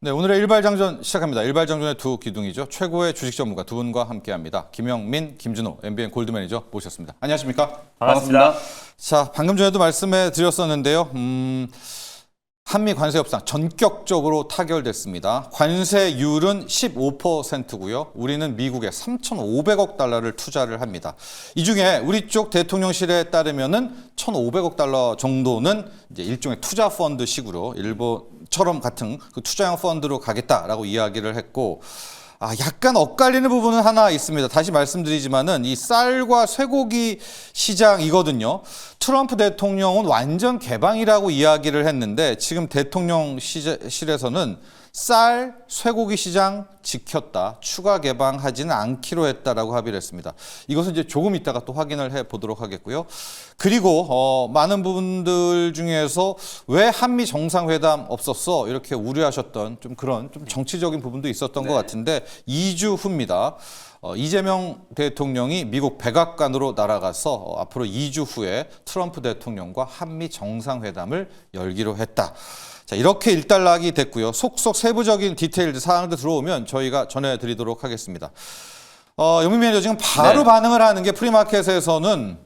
네, 오늘의 일발장전 시작합니다. 일발장전의 두 기둥이죠. 최고의 주식 전문가 두 분과 함께합니다. 김영민, 김준호, MBN 골드 매니저 모셨습니다. 안녕하십니까? 반갑습니다. 자, 방금 전에도 말씀해 드렸었는데요. 한미 관세 협상 전격적으로 타결됐습니다. 관세율은 15%고요. 우리는 미국에 3,500억 달러를 투자를 합니다. 이 중에 우리 쪽 대통령실에 따르면은 1,500억 달러 정도는 이제 일종의 투자 펀드 식으로 일본처럼 같은 그 투자형 펀드로 가겠다라고 이야기를 했고, 약간 엇갈리는 부분은 하나 있습니다. 다시 말씀드리지만은 이 쌀과 쇠고기 시장이거든요. 트럼프 대통령은 완전 개방이라고 이야기를 했는데 지금 대통령실에서는 쌀, 쇠고기 시장 지켰다. 추가 개방하지는 않기로 했다라고 합의를 했습니다. 이것은 이제 조금 이따가 또 확인을 해 보도록 하겠고요. 그리고 많은 분들 중에서 왜 한미 정상회담 없었어? 이렇게 우려하셨던 좀 그런 좀 정치적인 부분도 있었던 것 같은데 2주 후입니다. 이재명 대통령이 미국 백악관으로 날아가서 앞으로 2주 후에 트럼프 대통령과 한미 정상회담을 열기로 했다. 자, 이렇게 일단락이 됐고요. 속속 세부적인 디테일 사항들 들어오면 저희가 전해드리도록 하겠습니다. 영민 매니저 지금 바로 반응을 하는 게 프리마켓에서는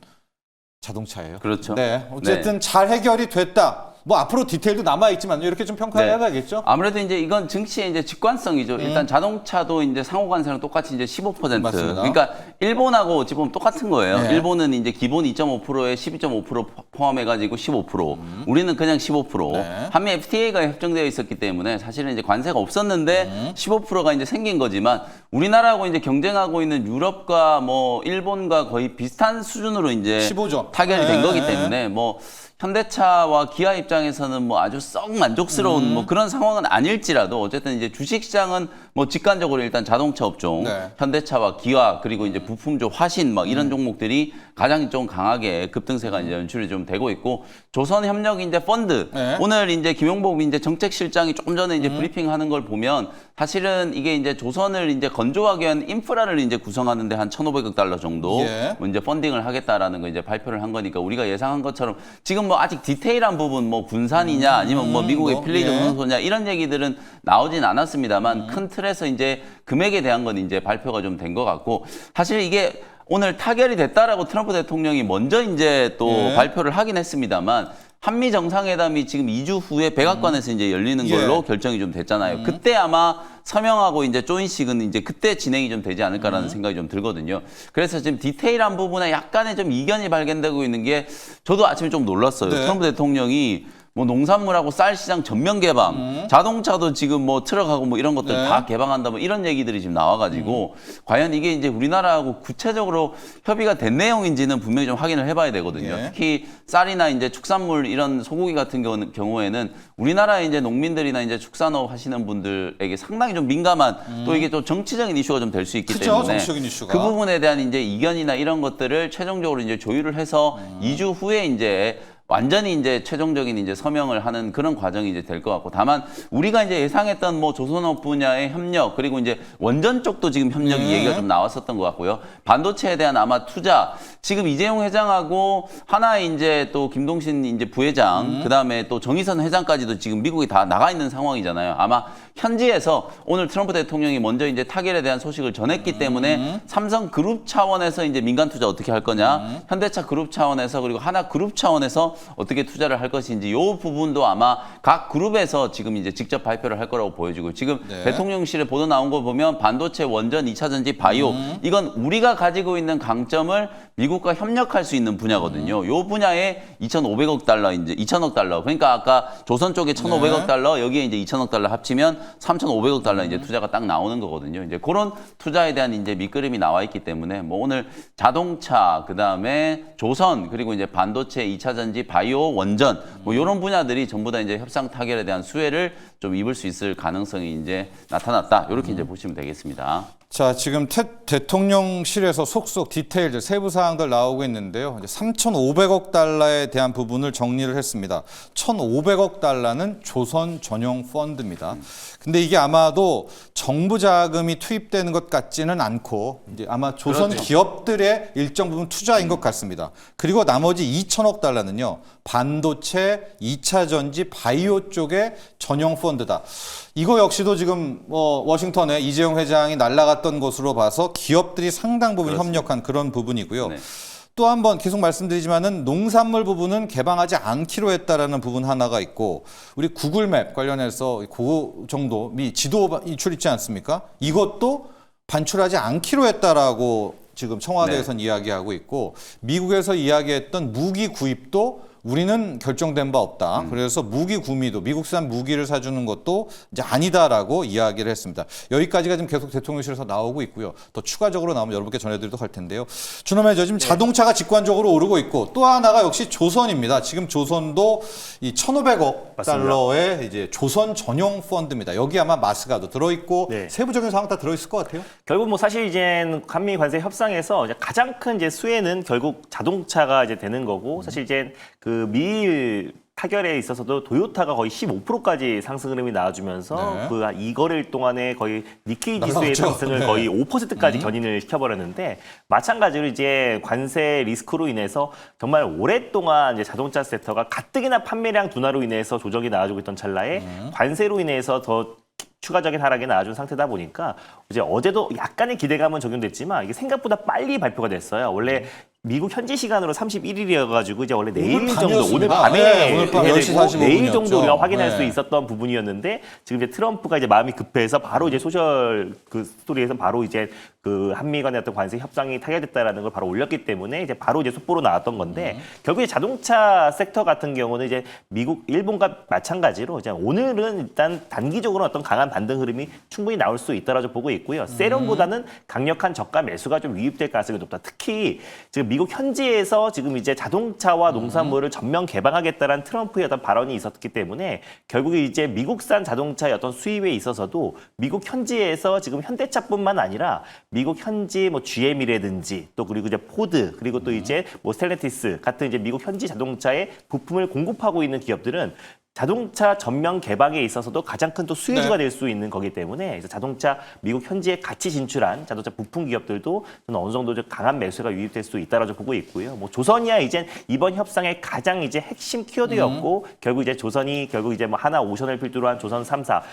자동차예요. 그렇죠. 네, 어쨌든 잘 해결이 됐다. 뭐 앞으로 디테일도 남아 있지만 이렇게 좀 평가를 해봐야겠죠. 아무래도 이제 이건 증시의 이제 직관성이죠. 일단 자동차도 이제 상호관세랑 똑같이 이제 15%. 맞습니다. 그러니까 일본하고 어찌 보면 똑같은 거예요. 네. 일본은 이제 기본 2.5%에 12.5% 포함해가지고 15%. 우리는 그냥 15%. 네. 한미 FTA가 협정되어 있었기 때문에 사실은 이제 관세가 없었는데 15%가 이제 생긴 거지만 우리나라하고 이제 경쟁하고 있는 유럽과 뭐 일본과 거의 비슷한 수준으로 이제 15죠. 타결이 된 네. 거기 때문에 뭐 현대차와 기아 입장에서는 뭐 아주 썩 만족스러운 뭐 그런 상황은 아닐지라도 어쨌든 이제 주식시장은 뭐 직관적으로 일단 자동차 업종, 네. 현대차와 기아 그리고 이제 부품조 화신 막 이런 종목들이 가장 좀 강하게 급등세가 이제 연출이 좀 되고 있고 조선협력 이제 펀드 네. 오늘 이제 김용복 이제 정책실장이 조금 전에 이제 브리핑하는 걸 보면 사실은 이게 이제 조선을 이제 건조하게 위한 인프라를 이제 구성하는데 한 1,500억 달러 정도 뭐 이제 펀딩을 하겠다라는 거 이제 발표를 한 거니까 우리가 예상한 것처럼 지금 뭐 아직 디테일한 부분 뭐 군산이냐 아니면 뭐 미국의 필리조 선소냐 이런 얘기들은 나오진 않았습니다만 큰 틀에서 이제 금액에 대한 건 이제 발표가 좀 된 것 같고 사실 이게 오늘 타결이 됐다라고 트럼프 대통령이 먼저 이제 또 발표를 하긴 했습니다만 한미 정상회담이 지금 2주 후에 백악관에서 이제 열리는 걸로 결정이 좀 됐잖아요. 그때 아마 서명하고 이제 조인식은 이제 그때 진행이 좀 되지 않을까라는 생각이 좀 들거든요. 그래서 지금 디테일한 부분에 약간의 좀 이견이 발견되고 있는 게 저도 아침에 좀 놀랐어요. 트럼프 대통령이 뭐 농산물하고 쌀 시장 전면 개방, 자동차도 지금 뭐 트럭하고 뭐 이런 것들 다 개방한다 뭐 이런 얘기들이 지금 나와가지고 과연 이게 이제 우리나라하고 구체적으로 협의가 된 내용인지는 분명히 좀 확인을 해봐야 되거든요. 특히 쌀이나 이제 축산물 이런 소고기 같은 경우에는 우리나라의 이제 농민들이나 이제 축산업 하시는 분들에게 상당히 좀 민감한 또 이게 또 정치적인 이슈가 좀 될 수 있기 때문에 정치적인 이슈가. 그 부분에 대한 이제 이견이나 이런 것들을 최종적으로 이제 조율을 해서 2주 후에 이제 완전히 이제 최종적인 이제 서명을 하는 그런 과정이 이제 될 것 같고 다만 우리가 이제 예상했던 뭐 조선업 분야의 협력 그리고 이제 원전 쪽도 지금 협력이 얘기가 좀 나왔었던 것 같고요. 반도체에 대한 아마 투자 지금 이재용 회장하고 하나의 이제 또 김동신 이제 부회장 그다음에 또 정의선 회장까지도 지금 미국에 다 나가 있는 상황이잖아요. 아마 현지에서 오늘 트럼프 대통령이 먼저 이제 타결에 대한 소식을 전했기 때문에 삼성 그룹 차원에서 이제 민간 투자 어떻게 할 거냐, 현대차 그룹 차원에서 그리고 하나 그룹 차원에서 어떻게 투자를 할 것인지 이 부분도 아마 각 그룹에서 지금 이제 직접 발표를 할 거라고 보여지고 지금 대통령실에 보도 나온 거 보면 반도체, 원전, 2차 전지, 바이오 이건 우리가 가지고 있는 강점을 미국과 협력할 수 있는 분야거든요. 이 분야에 2,500억 달러 이제 2,000억 달러. 그러니까 아까 조선 쪽에 1,500억 달러 여기에 이제 2,000억 달러 합치면 3,500억 달러 이제 투자가 딱 나오는 거거든요. 이제 그런 투자에 대한 이제 밑그림이 나와 있기 때문에 뭐 오늘 자동차 그다음에 조선 그리고 이제 반도체, 2차 전지, 바이오, 원전 뭐 이런 분야들이 전부 다 이제 협상 타결에 대한 수혜를 좀 입을 수 있을 가능성이 이제 나타났다. 이렇게 이제 보시면 되겠습니다. 자, 지금 대통령실에서 속속 디테일들, 세부 사항들 나오고 있는데요. 이제 3,500억 달러에 대한 부분을 정리를 했습니다. 1,500억 달러는 조선 전용 펀드입니다. 근데 이게 아마도 정부 자금이 투입되는 것 같지는 않고 이제 아마 조선 그렇죠. 기업들의 일정 부분 투자인 것 같습니다. 그리고 나머지 2천억 달러는요. 반도체, 2차 전지, 바이오 쪽의 전용 펀드다. 이거 역시도 지금 워싱턴에 이재용 회장이 날아갔던 것으로 봐서 기업들이 상당 부분 그렇습니다. 협력한 그런 부분이고요. 네. 또 한 번 계속 말씀드리지만은 농산물 부분은 개방하지 않기로 했다라는 부분 하나가 있고 우리 구글맵 관련해서 그 정도 미 지도 이출 있지 않습니까? 이것도 반출하지 않기로 했다라고 지금 청와대에서는 이야기하고 있고 미국에서 이야기했던 무기 구입도 우리는 결정된 바 없다. 그래서 무기 구미도 미국산 무기를 사주는 것도 이제 아니다라고 이야기를 했습니다. 여기까지가 지금 계속 대통령실에서 나오고 있고요. 더 추가적으로 나오면 여러분께 전해드리도록 할 텐데요. 준호매저 지금 자동차가 직관적으로 오르고 있고 또 하나가 역시 조선입니다. 지금 조선도 이 1,500억 맞습니다. 달러의 이제 조선 전용 펀드입니다. 여기 아마 마스가도 들어있고 네. 세부적인 사항 다 들어있을 것 같아요. 결국 뭐 사실 이제 한미 관세 협상에서 이제 가장 큰 이제 수혜는 결국 자동차가 이제 되는 거고 사실 이제 그 미일 타결에 있어서도 도요타가 거의 15%까지 상승 흐름이 나와주면서 네. 그 한 2거래일 동안에 거의 니케이 지수의 날아갔죠. 상승을 네. 거의 5%까지 견인을 시켜버렸는데 마찬가지로 이제 관세 리스크로 인해서 정말 오랫동안 이제 자동차 섹터가 가뜩이나 판매량 둔화로 인해서 조정이 나와주고 있던 찰나에 관세로 인해서 더 추가적인 하락이 나와준 상태다 보니까 이제 어제도 약간의 기대감은 적용됐지만 이게 생각보다 빨리 발표가 됐어요. 원래 미국 현지 시간으로 31일이어가지고 이제 원래 내일 오늘 정도 오늘 밤이었습니다. 밤에 네, 오늘 밤 해야 10시 되고 45분 내일 이었죠. 정도 우리가 확인할 수 네. 있었던 부분이었는데 지금 이제 트럼프가 이제 마음이 급해서 바로 이제 소셜 그 스토리에서 바로 이제 그 한미 간의 어떤 관세 협상이 타결됐다라는 걸 바로 올렸기 때문에 이제 바로 이제 속보로 나왔던 건데 결국에 자동차 섹터 같은 경우는 이제 미국, 일본과 마찬가지로 이제 오늘은 일단 단기적으로 어떤 강한 반등 흐름이 충분히 나올 수 있다라고 보고 있고요. 세럼보다는 강력한 저가 매수가 좀 유입될 가능성이 높다. 특히 지금 미국 현지에서 지금 이제 자동차와 농산물을 전면 개방하겠다라는 트럼프의 어떤 발언이 있었기 때문에 결국에 이제 미국산 자동차의 어떤 수입에 있어서도 미국 현지에서 지금 현대차뿐만 아니라 미국 현지 뭐 GM이라든지 또 그리고 이제 포드 그리고 또 이제 뭐 스텔란티스 같은 이제 미국 현지 자동차의 부품을 공급하고 있는 기업들은 자동차 전면 개방에 있어서도 가장 큰 또 수혜주가 될 수 있는 거기 때문에 그래서 자동차 미국 현지에 같이 진출한 자동차 부품 기업들도 저는 어느 정도 좀 강한 매수가 유입될 수 있다라고 보고 있고요. 뭐 조선이야 이제 이번 협상의 가장 이제 핵심 키워드였고 결국 이제 조선이 결국 이제 뭐 하나 오션을 필두로 한 조선 3사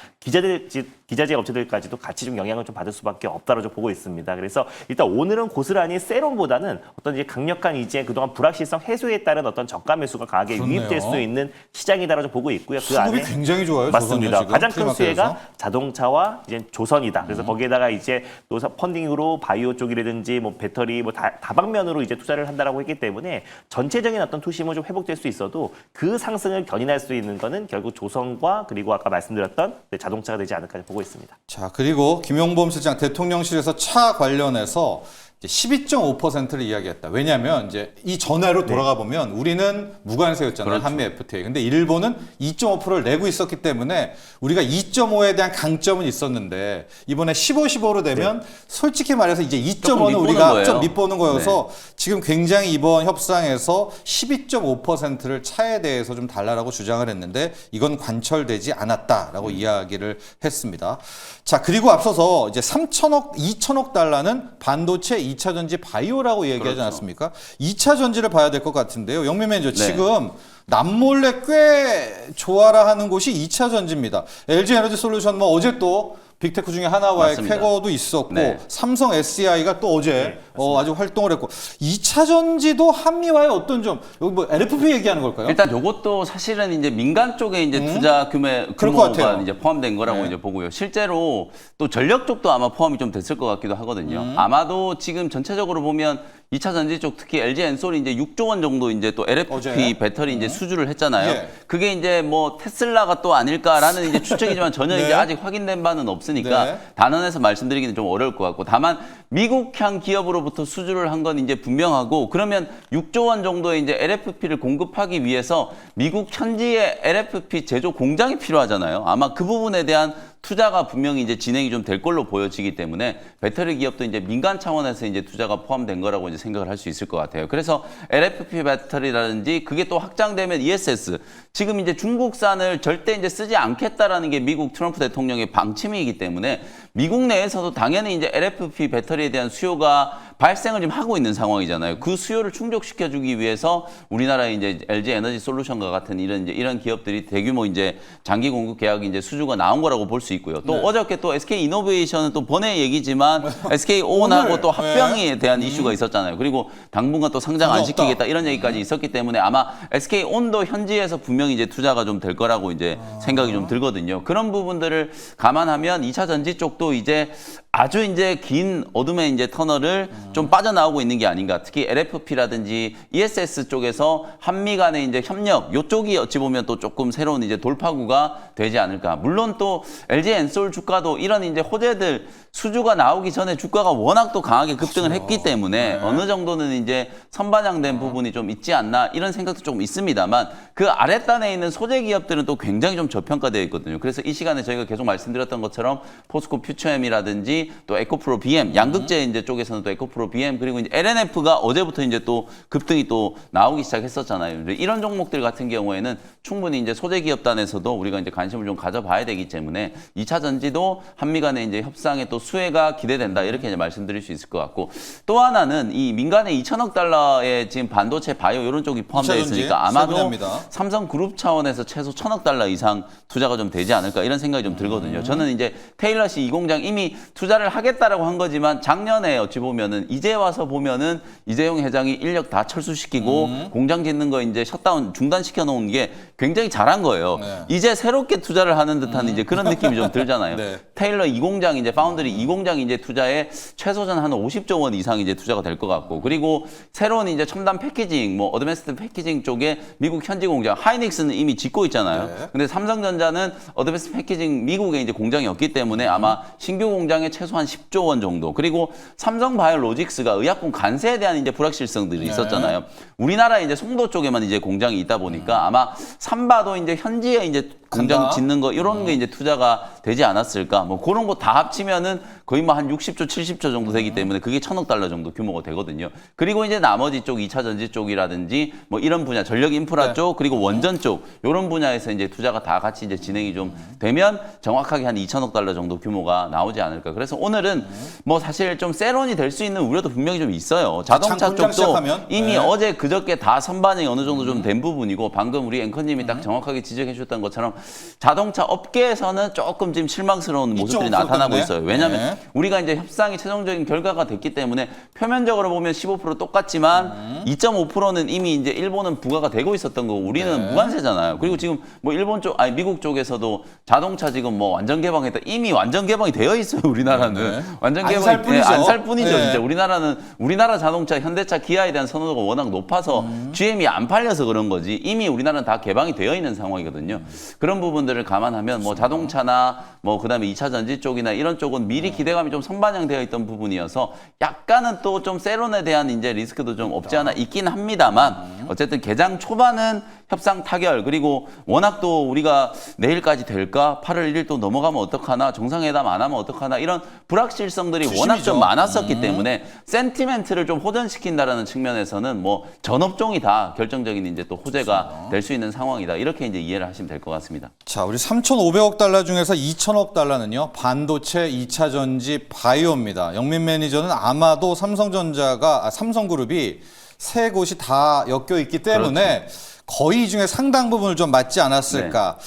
기자재 업체들까지도 같이 좀 영향을 좀 받을 수밖에 없다라고 보고 있습니다. 그래서 일단 오늘은 고스란히 세론보다는 어떤 이제 강력한 이제 그동안 불확실성 해소에 따른 어떤 저가 매수가 강하게 그렇네요. 유입될 수 있는 시장이다라고 보고 있고요. 그 수급이 안에 굉장히 좋아요. 맞습니다. 조선요, 지금 가장 큰 프리마켓에서. 수혜가 자동차와 이제 조선이다. 그래서 거기에다가 이제 또 펀딩으로 바이오 쪽이라든지 뭐 배터리 뭐 다방면으로 이제 투자를 한다라고 했기 때문에 전체적인 어떤 투심은 좀 회복될 수 있어도 그 상승을 견인할 수 있는 거는 결국 조선과 그리고 아까 말씀드렸던 자동차가 되지 않을까 보고 있습니다. 자, 그리고 김용범 실장 대통령실에서 차 관련해서 12.5%를 이야기했다. 왜냐하면 이제 이 전회로 돌아가 보면 우리는 무관세였잖아요. 그렇죠. 한미 FTA. 근데 일본은 2.5%를 내고 있었기 때문에 우리가 2.5에 대한 강점은 있었는데 이번에 15로 되면 솔직히 말해서 이제 조금 2.5는 밑보는 우리가 거예요. 좀 밑보는 거여서 지금 굉장히 이번 협상에서 12.5%를 차에 대해서 좀 달라라고 주장을 했는데 이건 관철되지 않았다라고 이야기를 했습니다. 자, 그리고 앞서서 이제 2천억 달러는 반도체 2차 전지 바이오라고 얘기하지 그렇죠. 않았습니까? 2차 전지를 봐야 될 것 같은데요. 영민 매니저 네. 지금 남몰래 꽤 좋아라 하는 곳이 2차 전지입니다. LG 에너지 솔루션 뭐 어제 또 빅테크 중에 하나와의 맞습니다. 쾌거도 있었고 네. 삼성 SDI가 또 어제 아주 활동을 했고 2차 전지도 한미와의 어떤 점 여기 뭐 LFP 얘기하는 걸까요? 일단 이것도 사실은 이제 민간 쪽에 이제 투자 그럴 것 규모가 같아요. 이제 포함된 거라고 네. 이제 보고요. 실제로 또 전력 쪽도 아마 포함이 좀 됐을 것 같기도 하거든요. 아마도 지금 전체적으로 보면 2차 전지 쪽 특히 LG 엔솔이 이제 6조 원 정도 이제 또 LFP 어제? 배터리 이제 수주를 했잖아요. 예. 그게 이제 뭐 테슬라가 또 아닐까라는 이제 추측이지만 전혀 네. 이제 아직 확인된 바는 없으니까 네. 단언해서 말씀드리기는 좀 어려울 것 같고 다만 미국향 기업으로부터 수주를 한 건 이제 분명하고 그러면 6조 원 정도의 이제 LFP를 공급하기 위해서 미국 현지의 LFP 제조 공장이 필요하잖아요. 아마 그 부분에 대한 투자가 분명히 이제 진행이 좀 될 걸로 보여지기 때문에 배터리 기업도 이제 민간 차원에서 이제 투자가 포함된 거라고 이제 생각을 할 수 있을 것 같아요. 그래서 LFP 배터리라든지 그게 또 확장되면 ESS 지금 이제 중국산을 절대 이제 쓰지 않겠다라는 게 미국 트럼프 대통령의 방침이기 때문에 미국 내에서도 당연히 이제 LFP 배터리에 대한 수요가 발생을 지금 하고 있는 상황이잖아요. 그 수요를 충족시켜주기 위해서 우리나라의 이제 LG 에너지 솔루션과 같은 이런 기업들이 대규모 이제 장기 공급 계약이 이제 수주가 나온 거라고 볼 수 있고요. 또 어저께 또 SK 이노베이션은 또 번외 얘기지만 SK 오온하고 또 합병에 대한 이슈가 있었잖아요. 그리고 당분간 또 상장 안 시키겠다 이런 얘기까지 있었기 때문에 아마 SK 온도 현지에서 분명히 이제 투자가 좀 될 거라고 이제 생각이 좀 들거든요. 그런 부분들을 감안하면 2차 전지 쪽도 이제 아주 이제 긴 어둠의 이제 터널을 좀 빠져나오고 있는 게 아닌가. 특히 LFP라든지 ESS 쪽에서 한미 간의 이제 협력, 요쪽이 어찌 보면 또 조금 새로운 이제 돌파구가 되지 않을까. 물론 또 LG 엔솔 주가도 이런 이제 호재들 수주가 나오기 전에 주가가 워낙 또 강하게 급등을 했기 때문에 어느 정도는 이제 선반영된 부분이 좀 있지 않나 이런 생각도 조금 있습니다만 그 아랫단에 있는 소재 기업들은 또 굉장히 좀 저평가되어 있거든요. 그래서 이 시간에 저희가 계속 말씀드렸던 것처럼 포스코 퓨처엠이라든지 또 에코프로 BM, 양극재 이제 쪽에서는 또 에코프로 BM 그리고 이제 LNF가 어제부터 이제 또 급등이 또 나오기 시작했었잖아요. 이런 종목들 같은 경우에는 충분히 이제 소재 기업단에서도 우리가 이제 관심을 좀 가져봐야 되기 때문에 2차 전지도 한미 간의 이제 협상의 또 수혜가 기대된다 이렇게 이제 말씀드릴 수 있을 것 같고 또 하나는 이 민간의 2천억 달러의 지금 반도체 바이오 이런 쪽이 포함되어 있으니까 아마도 삼성그룹 차원에서 최소 1,000억 달러 이상 투자가 좀 되지 않을까 이런 생각이 좀 들거든요. 저는 이제 테일러시 이 공장 이미 투자를 하겠다라고 한 거지만 작년에 어찌 보면은 이제 와서 보면은 이재용 회장이 인력 다 철수시키고 공장 짓는 거 이제 셧다운 중단시켜 놓은 게 굉장히 잘한 거예요. 이제 새롭게 투자를 하는 듯한 이제 그런 느낌이 좀 들잖아요. 테일러 이 공장 이제 파운드리 이 공장 이제 투자에 최소전 한 50조 원 이상 이제 투자가 될 것 같고 그리고 새로운 이제 첨단 패키징 뭐 어드밴스드 패키징 쪽에 미국 현지 공장 하이닉스는 이미 짓고 있잖아요. 근데 삼성전자는 어드밴스드 패키징 미국에 이제 공장이 없기 때문에 아마 신규 공장에 최소한 10조 원 정도 그리고 삼성바이오로직스가 의약품 관세에 대한 이제 불확실성들이 있었잖아요. 우리나라 이제 송도 쪽에만 이제 공장이 있다 보니까 아마 삼바도 이제 현지에 이제 공장 짓는 거 이런 게 이제 투자가 되지 않았을까 뭐 그런 거 다 합치면은 거의 뭐 한 60조 70조 정도 되기 때문에 그게 1,000억 달러 정도 규모가 되거든요. 그리고 이제 나머지 쪽 2차 전지 쪽이라든지 뭐 이런 분야 전력 인프라 쪽 그리고 원전 쪽 이런 분야에서 이제 투자가 다 같이 이제 진행이 좀 되면 정확하게 한 2,000억 달러 정도 규모가 나오지 않을까. 그래서 오늘은 뭐 사실 좀 세론이 될 수 있는 우려도 분명히 좀 있어요. 자동차 쪽도 시작하면? 이미 어제 그저께 다 선반영이 어느 정도 좀 된 부분이고 방금 우리 앵커님이 딱 정확하게 지적해 주셨던 것처럼 자동차 업계에서는 조금 지금 실망스러운 모습들이 나타나고 있어요. 왜냐하면 우리가 이제 협상이 최종적인 결과가 됐기 때문에 표면적으로 보면 15% 똑같지만 2.5%는 이미 이제 일본은 부과가 되고 있었던 거고 우리는 무관세잖아요. 그리고 지금 뭐 일본 쪽, 아니 미국 쪽에서도 자동차 지금 뭐 완전 개방했다. 이미 완전 개방이 되어 있어요. 우리나라는 완전 개방이 안 살 뿐이죠. 진짜 우리나라는 우리나라 자동차, 현대차, 기아에 대한 선호도가 워낙 높아서 GM이 안 팔려서 그런 거지. 이미 우리나라는 다 개방이 되어 있는 상황이거든요. 그런 부분들을 감안하면 뭐 자동차나 뭐 그다음에 2차 전지 쪽이나 이런 쪽은 미리 기대감이 좀 선반영되어 있던 부분이어서 약간은 또 좀 세론에 대한 이제 리스크도 좀 없지 않아 있긴 합니다만 어쨌든 개장 초반은 협상 타결 그리고 워낙 또 우리가 내일까지 될까 8월 1일 또 넘어가면 어떡하나 정상회담 안 하면 어떡하나 이런 불확실성들이 워낙 좀 많았었기 때문에 센티멘트를 좀 호전시킨다라는 측면에서는 뭐 전업종이 다 결정적인 이제 또 호재가 될 수 있는 상황이다 이렇게 이제 이해를 하시면 될 것 같습니다. 자, 우리 3,500억 달러 중에서 2,000억 달러는요 반도체, 2차 전지, 바이오입니다. 영민 매니저는 아마도 삼성그룹이 세 곳이 다 엮여 있기 때문에 거의 이 중에 상당 부분을 좀 맞지 않았을까.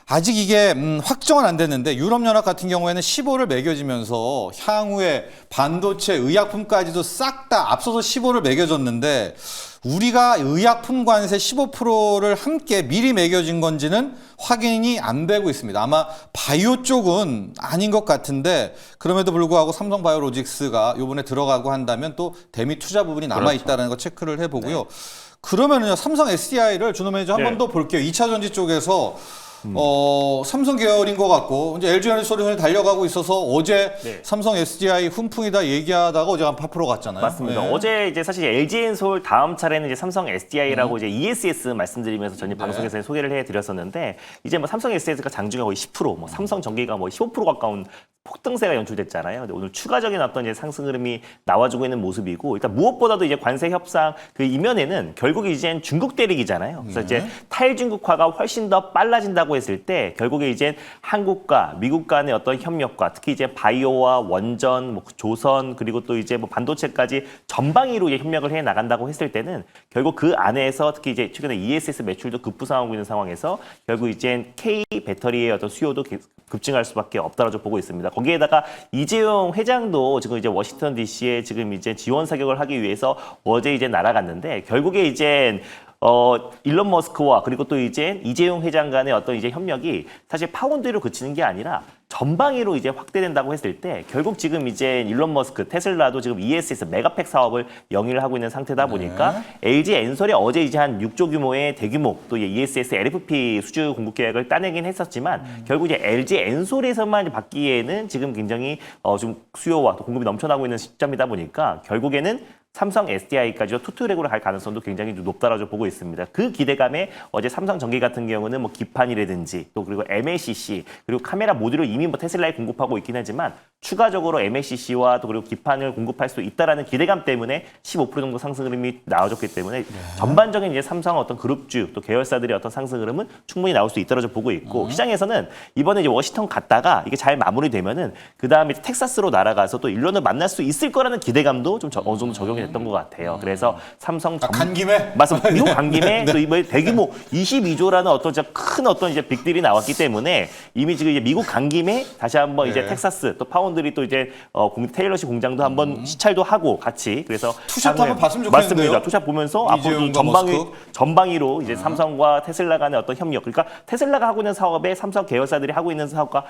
아직 이게 확정은 안 됐는데 유럽연합 같은 경우에는 15를 매겨지면서 향후에 반도체, 의약품까지도 싹 다 앞서서 15를 매겨줬는데 우리가 의약품 관세 15%를 함께 미리 매겨진 건지는 확인이 안 되고 있습니다. 아마 바이오 쪽은 아닌 것 같은데 그럼에도 불구하고 삼성바이오로직스가 이번에 들어가고 한다면 또 대미 투자 부분이 남아있다는 거 체크를 해보고요. 그러면은요 삼성 SDI를 준호 매니저 한 번 더 볼게요. 2차 전지 쪽에서 삼성 계열인 것 같고 이제 LG 에너지솔루션이 달려가고 있어서 어제 네. 삼성 SDI 훈풍이다 얘기하다가 어제 한 8% 갔잖아요. 맞습니다. 네. 어제 이제 사실 LG엔솔 다음 차례는 이제 삼성 SDI라고 이제 ESS 말씀드리면서 전에 방송에서 소개를 해드렸었는데 이제 뭐 삼성 SDI가 장중에 거의 10%, 뭐 삼성 전기가 뭐 15% 가까운 폭등세가 연출됐잖아요. 근데 오늘 추가적인 어떤 이제 상승 흐름이 나와주고 있는 모습이고, 일단 무엇보다도 이제 관세 협상 그 이면에는 결국에 이젠 중국 대립이잖아요. 그래서 이제 탈중국화가 훨씬 더 빨라진다고 했을 때 결국에 이제 한국과 미국 간의 어떤 협력과 특히 이제 바이오와 원전, 뭐 조선 그리고 또 이제 뭐 반도체까지 전방위로 이제 협력을 해 나간다고 했을 때는 결국 그 안에서 특히 이제 최근에 ESS 매출도 급부상하고 있는 상황에서 결국 이제 K 배터리의 어떤 수요도 급증할 수밖에 없다라고 보고 있습니다. 거기에다가 이재용 회장도 지금 이제 워싱턴 DC에 지금 이제 지원 사격을 하기 위해서 어제 이제 날아갔는데 결국에 이제 일론 머스크와 그리고 또 이제 이재용 회장 간의 어떤 이제 협력이 사실 파운드로 그치는 게 아니라 전방위로 이제 확대된다고 했을 때 결국 지금 이제 일론 머스크 테슬라도 지금 ESS 메가팩 사업을 영위를 하고 있는 상태다 보니까 LG 엔솔이 어제 이제 한 6조 규모의 대규모 또 ESS LFP 수주 공급 계약을 따내긴 했었지만 결국 이제 LG 엔솔에서만 받기에는 지금 굉장히 좀 수요와 또 공급이 넘쳐나고 있는 시점이다 보니까 결국에는 삼성 SDI까지도 투트랙으로 갈 가능성도 굉장히 높다라고 보고 있습니다. 그 기대감에 어제 삼성전기 같은 경우는 뭐 기판이라든지 또 그리고 MLCC 그리고 카메라 모듈을 이미 뭐 테슬라에 공급하고 있긴 하지만 추가적으로 MLCC와 또 그리고 기판을 공급할 수 있다라는 기대감 때문에 15% 정도 상승 흐름이 나와줬기 때문에 전반적인 이제 삼성 어떤 그룹주 또 계열사들의 어떤 상승 흐름은 충분히 나올 수 있다라고 보고 있고 시장에서는 이번에 이제 워싱턴 갔다가 이게 잘 마무리되면은 그 다음에 텍사스로 날아가서 또 일론을 만날 수 있을 거라는 기대감도 좀 어느 정도 적용이 됐던 것 같아요. 그래서 삼성 간 김에? 맞습니다. 미국 간 김에 또 이번에 대규모 22조라는 어떤 진짜 큰 어떤 이제 빅딜이 나왔기 때문에 이미 지금 이제 미국 간 김에 다시 한번 이제 텍사스 또 파운드리 또 이제 테일러시 공장도 한번 시찰도 하고 같이 그래서 투샷 한번 봤으면 좋겠는데요. 맞습니다. 투샷 보면서 앞으로 이재용과 머스크. 전방위로 이제 삼성과 테슬라 간의 어떤 협력 그러니까 테슬라가 하고 있는 사업에 삼성 계열사들이 하고 있는 사업과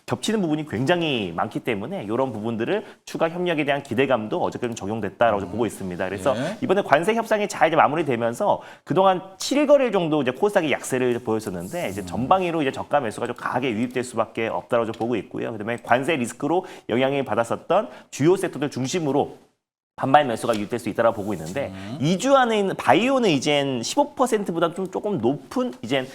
겹치는 부분이 굉장히 많기 때문에 이런 부분들을 추가 협력에 대한 기대감도 어저께 좀 적용됐다라고 보고 있습니다. 그래서 이번에 관세 협상이 잘 이제 마무리되면서 그동안 7일 거래일 정도 이제 코스닥이 약세를 보였었는데 이제 전방위로 이제 저가 매수가 좀 강하게 유입될 수밖에 없다라고 보고 있고요. 그다음에 관세 리스크로 영향을 받았었던 주요 섹터들 중심으로 반발 매수가 유입될 수 있다고 보고 있는데 2주 안에 있는 바이오는 이젠 15%보다 좀 조금 높은 이젠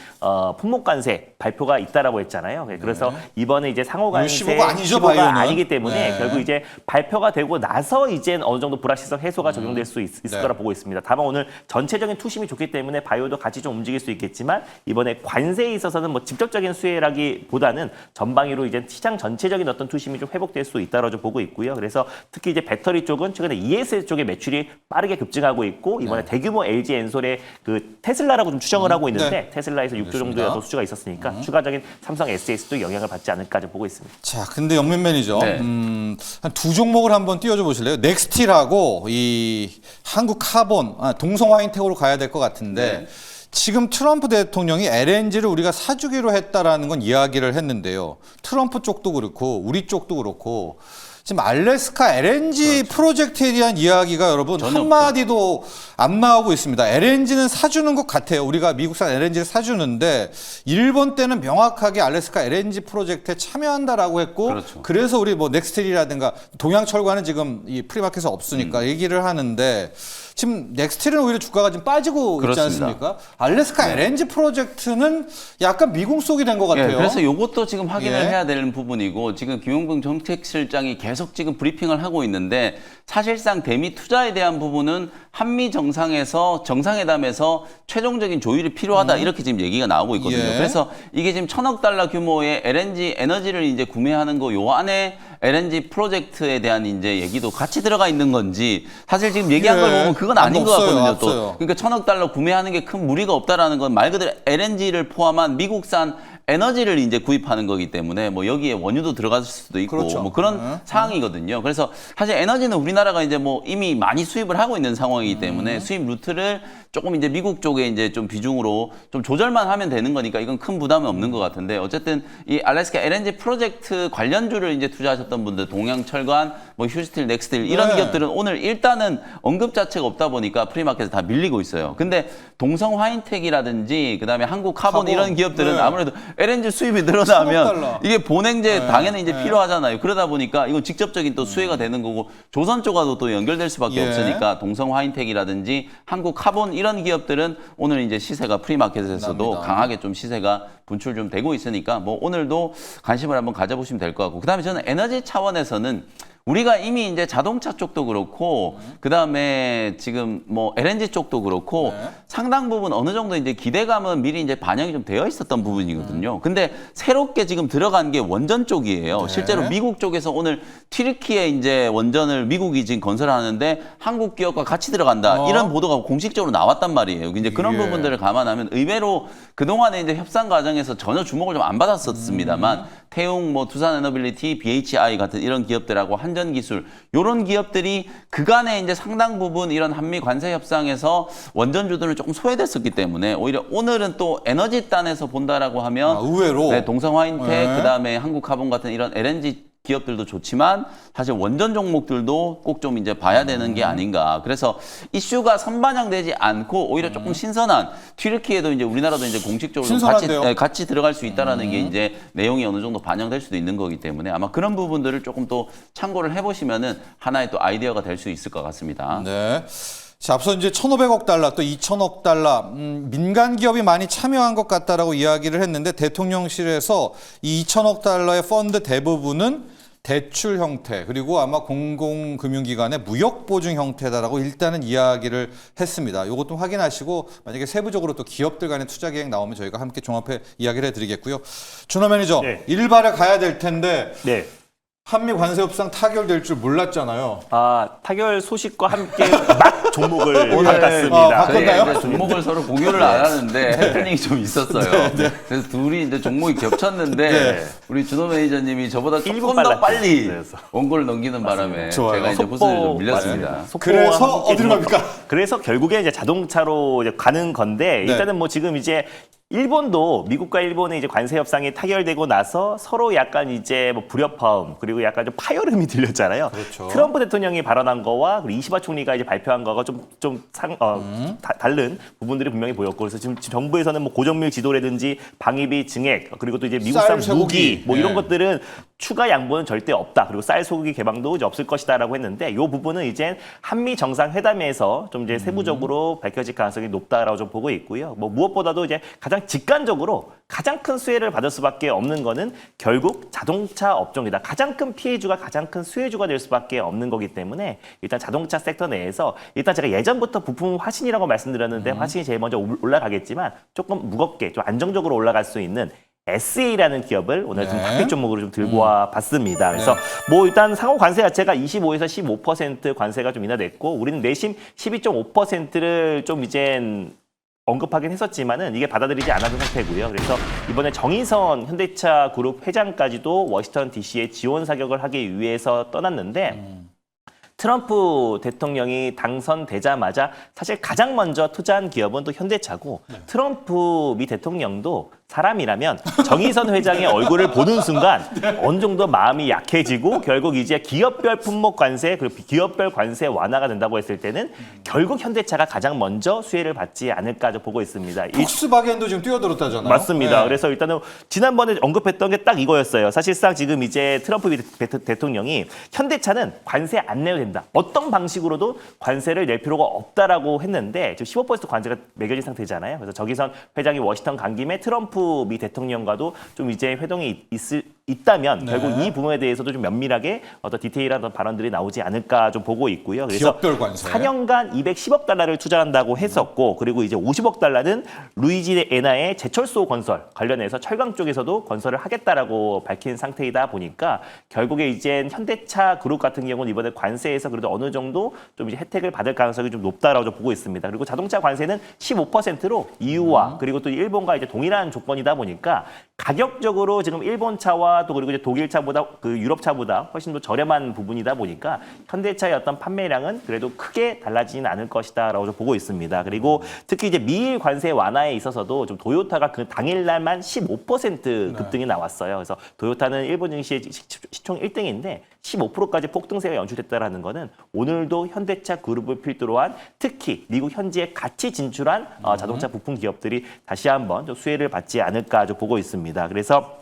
품목 관세 발표가 있다라고 했잖아요. 그래서 이번에 이제 상호 관세 15가 아니죠, 15가 바이오는. 아니기 때문에 네. 결국 이제 발표가 되고 나서 이젠 어느 정도 불확실성 해소가 적용될 수 있을 거라 보고 있습니다. 다만 오늘 전체적인 투심이 좋기 때문에 바이오도 같이 좀 움직일 수 있겠지만 이번에 관세에 있어서는 뭐 직접적인 수혜라기보다는 전방위로 이제 시장 전체적인 어떤 투심이 좀 회복될 수 있다고 보고 있고요. 그래서 특히 이제 배터리 쪽은 최근에 ESS 쪽의 매출이 빠르게 급증하고 있고 이번에 대규모 LG 엔솔의 그 테슬라라고 좀 추정을 하고 있는데 테슬라에서 6조 정도의 어떤 수주가 있었으니까 추가적인 삼성 SS도 영향을 받지 않을까 좀 보고 있습니다. 자, 근데 영민 매니저, 네. 한 두 종목을 한번 띄워줘 보실래요? 넥스틸하고 이 한국 카본, 동성 화인텍으로 가야 될 것 같은데 지금 트럼프 대통령이 LNG를 우리가 사주기로 했다라는 건 이야기를 했는데요. 트럼프 쪽도 그렇고 우리 쪽도 그렇고 지금 알래스카 LNG 프로젝트에 대한 이야기가 여러분 한마디도 안 나오고 있습니다. LNG는 사주는 것 같아요. 우리가 미국산 LNG를 사주는데 일본 때는 명확하게 알래스카 LNG 프로젝트에 참여한다라고 했고 그래서 우리 뭐 넥스틸이라든가 동양철과는 지금 이 프리마켓에 없으니까 얘기를 하는데 지금 넥스틸은 오히려 주가가 좀 빠지고 그렇습니다. 있지 않습니까? 알래스카 LNG 프로젝트는 약간 미궁 속이 된 것 같아요. 그래서 이것도 지금 확인을 예. 해야 되는 부분이고 지금 김용병 정책실장이 계속 지금 브리핑을 하고 있는데 사실상 대미 투자에 대한 부분은 한미 정상회담에서 최종적인 조율이 필요하다 이렇게 지금 얘기가 나오고 있거든요. 예. 그래서 이게 지금 1,000억 달러 규모의 LNG 에너지를 이제 구매하는 거 요 안에 LNG 프로젝트에 대한 이제 얘기도 같이 들어가 있는 건지 사실 지금 얘기한 걸 보면 그건 아닌 것 없어요, 같거든요. 없어요. 또 그러니까 1,000억 달러 구매하는 게 큰 무리가 없다라는 건 말 그대로 LNG를 포함한 미국산 에너지를 이제 구입하는 거기 때문에 뭐 여기에 원유도 들어갈 수도 있고 그렇죠. 뭐 그런 상황이거든요. 그래서 사실 에너지는 우리나라가 이제 뭐 이미 많이 수입을 하고 있는 상황이기 때문에 수입 루트를 조금 이제 미국 쪽에 이제 좀 비중으로 좀 조절만 하면 되는 거니까 이건 큰 부담은 없는 것 같은데 어쨌든 이 알래스카 LNG 프로젝트 관련주를 이제 투자하셨던 분들 동양철관, 뭐 휴스틸, 넥스틸 이런 기업들은 오늘 일단은 언급 자체가 없다 보니까 프리마켓에 다 밀리고 있어요. 근데 동성 화인텍이라든지 그다음에 한국 카본 이런 기업들은 아무래도 LNG 수입이 1000억 늘어나면 달러. 이게 본행제 네, 당연히 이제 네. 필요하잖아요. 그러다 보니까 이건 직접적인 또 수혜가 되는 거고 조선 쪽과도 또 연결될 수밖에 예. 없으니까 동성 화인텍이라든지 한국 카본 이런 기업들은 오늘 이제 시세가 프리마켓에서도 납니다. 강하게 좀 시세가 분출 좀 되고 있으니까 뭐 오늘도 관심을 한번 가져보시면 될 것 같고 그다음에 저는 에너지 차원에서는 우리가 이미 이제 자동차 쪽도 그렇고 그다음에 지금 뭐 LNG 쪽도 그렇고 네. 상당 부분 어느 정도 이제 기대감은 미리 이제 반영이 좀 되어 있었던 부분이거든요. 근데 새롭게 지금 들어간 게 원전 쪽이에요. 네. 실제로 미국 쪽에서 오늘 튀르키예 이제 원전을 미국이 지금 건설하는데 한국 기업과 같이 들어간다. 이런 보도가 공식적으로 나왔단 말이에요. 이제 그런 예. 부분들을 감안하면 의외로 그동안에 이제 협상 과정에서 전혀 주목을 좀 안 받았었습니다만 태웅, 뭐 두산에너빌리티, BHI 같은 이런 기업들하고 한전기술 이런 기업들이 그간에 이제 상당 부분 이런 한미 관세 협상에서 원전주들은 조금 소외됐었기 때문에 오히려 오늘은 또 에너지 단에서 본다라고 하면 의외로. 네, 동성화인텍 네. 그다음에 한국카본 같은 이런 LNG 기업들도 좋지만 사실 원전 종목들도 꼭 좀 이제 봐야 되는 게 아닌가. 그래서 이슈가 선반영되지 않고 오히려 조금 신선한 튀르키예도 이제 우리나라도 이제 공식적으로 신선한데요? 같이 들어갈 수 있다라는 게 이제 내용이 어느 정도 반영될 수도 있는 거기 때문에 아마 그런 부분들을 조금 또 참고를 해보시면은 하나의 또 아이디어가 될 수 있을 것 같습니다. 네. 자, 앞서 이제 1,500억 달러 또 2,000억 달러 민간 기업이 많이 참여한 것 같다라고 이야기를 했는데 대통령실에서 이 2,000억 달러의 펀드 대부분은 대출 형태 그리고 아마 공공금융기관의 무역보증 형태다라고 일단은 이야기를 했습니다. 이것 좀 확인하시고 만약에 세부적으로 또 기업들 간의 투자 계획 나오면 저희가 함께 종합해 이야기를 해드리겠고요. 준하 매니저, 네. 일발에 가야 될 텐데 네. 한미 관세 협상 타결될 줄 몰랐잖아요. 타결 소식과 함께 막 종목을 오늘, 바꿨습니다. 저희 바꿨나요? 이제 종목을 서로 공유를 안 하는데 해프닝이 좀 있었어요. 그래서 둘이 이제 종목이 겹쳤는데 네. 우리 준호 매니저님이 저보다 조금 1분 더 빨리 빨랐죠. 원고를 넘기는 바람에 좋아요. 제가 이제 호수를 좀 밀렸습니다. 맞습니다. 속보와 그래서 함께 어디로 갑니까? 그래서 결국에 이제 자동차로 이제 가는 건데 네. 일단은 뭐 지금 이제 일본도 미국과 일본의 이제 관세 협상이 타결되고 나서 서로 약간 이제 뭐 불협화음 그리고 약간 좀 파열음이 들렸잖아요. 그렇죠. 트럼프 대통령이 발언한 거와 그리고 이시바 총리가 이제 발표한 거가 다른 부분들이 분명히 보였고 그래서 지금 정부에서는 뭐 고정밀 지도라든지 방위비 증액 그리고 또 이제 미국산 쌀, 무기 쇠고기. 뭐 이런 네. 것들은 추가 양보는 절대 없다. 그리고 쌀 소고기 개방도 이제 없을 것이다라고 했는데 이 부분은 이제 한미 정상회담에서 좀 이제 세부적으로 밝혀질 가능성이 높다라고 좀 보고 있고요. 뭐 무엇보다도 이제 가장 직관적으로 가장 큰 수혜를 받을 수밖에 없는 거는 결국 자동차 업종이다. 가장 큰 피해주가 가장 큰 수혜주가 될 수밖에 없는 거기 때문에 일단 자동차 섹터 내에서 일단 제가 예전부터 부품 화신이라고 말씀드렸는데 화신이 제일 먼저 올라가겠지만 조금 무겁게 좀 안정적으로 올라갈 수 있는 SA라는 기업을 오늘 좀 네. 탑픽 종목으로 좀 들고 와 봤습니다. 그래서 뭐 일단 상호 관세 자체가 25에서 15% 관세가 좀 인하됐고 우리는 내심 12.5%를 좀 이젠 언급하긴 했었지만은 이게 받아들이지 않았던 상태고요. 그래서 이번에 정의선 현대차 그룹 회장까지도 워싱턴 DC에 지원 사격을 하기 위해서 떠났는데 트럼프 대통령이 당선되자마자 사실 가장 먼저 투자한 기업은 또 현대차고 트럼프 미 대통령도 사람이라면 정의선 회장의 얼굴을 보는 순간 어느 정도 마음이 약해지고 결국 이제 기업별 품목 관세 그리고 기업별 관세 완화가 된다고 했을 때는 결국 현대차가 가장 먼저 수혜를 받지 않을까 보고 있습니다. 폭스바겐도 지금 뛰어들었다잖아요. 맞습니다. 네. 그래서 일단은 지난번에 언급했던 게 딱 이거였어요. 사실상 지금 이제 트럼프 대통령이 현대차는 관세 안 내도 된다. 어떤 방식으로도 관세를 낼 필요가 없다라고 했는데 지금 15% 관세가 매겨진 상태잖아요. 그래서 저기선 회장이 워싱턴 간 김에 트럼프 미 대통령과도 좀 이제 회동이 있다면 네. 결국 이 부분에 대해서도 좀 면밀하게 어떤 디테일한 발언들이 나오지 않을까 좀 보고 있고요. 그래서 기업별 관세. 4년간 210억 달러를 투자한다고 했었고 그리고 이제 50억 달러는 루이지애나의 제철소 건설 관련해서 철강 쪽에서도 건설을 하겠다라고 밝힌 상태이다 보니까 결국에 이제 현대차 그룹 같은 경우는 이번에 관세에서 그래도 어느 정도 좀 이제 혜택을 받을 가능성이 좀 높다라고 좀 보고 있습니다. 그리고 자동차 관세는 15%로 EU와 그리고 또 일본과 이제 동일한 조건이다 보니까 가격적으로 지금 일본 차와 또 그리고 이제 독일 차보다 그 유럽 차보다 훨씬 더 저렴한 부분이다 보니까 현대차의 어떤 판매량은 그래도 크게 달라지지는 않을 것이다라고 좀 보고 있습니다. 그리고 특히 이제 미일 관세 완화에 있어서도 좀 도요타가 그 당일날만 15% 급등이 나왔어요. 그래서 도요타는 일본 증시의 시총 1등인데 15%까지 폭등세가 연출됐다라는 거는 오늘도 현대차 그룹을 필두로 한 특히 미국 현지에 같이 진출한 자동차 부품 기업들이 다시 한번 좀 수혜를 받지 않을까 좀 보고 있습니다. 그래서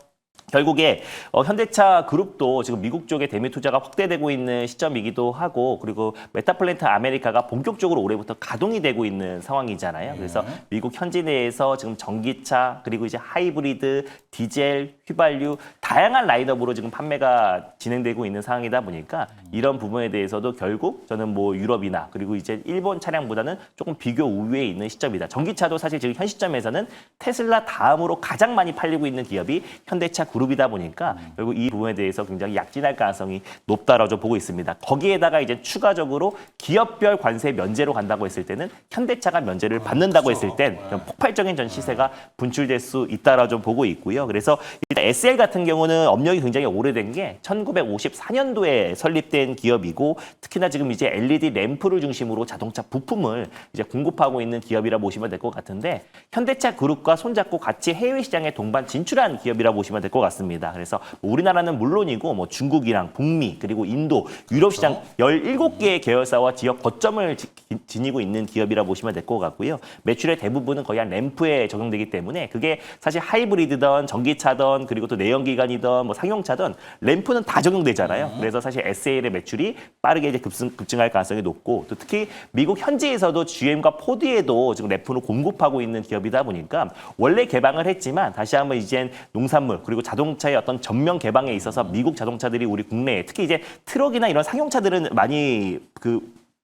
결국에 현대차 그룹도 지금 미국 쪽에 대미 투자가 확대되고 있는 시점이기도 하고 그리고 메타플랜트 아메리카가 본격적으로 올해부터 가동이 되고 있는 상황이잖아요. 그래서 미국 현지 내에서 지금 전기차 그리고 이제 하이브리드, 디젤, 휘발유 다양한 라인업으로 지금 판매가 진행되고 있는 상황이다 보니까 이런 부분에 대해서도 결국 저는 뭐 유럽이나 그리고 이제 일본 차량보다는 조금 비교 우위에 있는 시점이다. 전기차도 사실 지금 현 시점에서는 테슬라 다음으로 가장 많이 팔리고 있는 기업이 현대차 그룹이다 보니까 결국 이 부분에 대해서 굉장히 약진할 가능성이 높다라고 보고 있습니다. 거기에다가 이제 추가적으로 기업별 관세 면제로 간다고 했을 때는 현대차가 면제를 받는다고 했을 땐 폭발적인 전 시세가 분출될 수 있다라고 좀 보고 있고요. 그래서 일단 SL 같은 경우는 업력이 굉장히 오래된 게 1954년도에 설립된 기업이고 특히나 지금 이제 LED 램프를 중심으로 자동차 부품을 이제 공급하고 있는 기업이라 보시면 될 것 같은데 현대차 그룹과 손잡고 같이 해외 시장에 동반 진출한 기업이라 보시면 될 것 같습니다. 그래서 우리나라는 물론이고 뭐 중국이랑 북미 그리고 인도, 유럽 시장 17개의 계열사와 지역 거점을 지니고 있는 기업이라 보시면 될 것 같고요. 매출의 대부분은 거의 한 램프에 적용되기 때문에 그게 사실 하이브리드든 전기차든 그리고 또 내연기관이든 뭐 상용차든 램프는 다 적용되잖아요. 그래서 사실 SAL의 매출이 빠르게 이제 급증할 가능성이 높고 또 특히 미국 현지에서도 GM과 포드에도 지금 램프를 공급하고 있는 기업이다 보니까 원래 개방을 했지만 다시 한번 이젠 농산물 그리고 자동차의 어떤 전면 개방에 있어서 미국 자동차들이 우리 국내에 특히 이제 트럭이나 이런 상용차들은 많이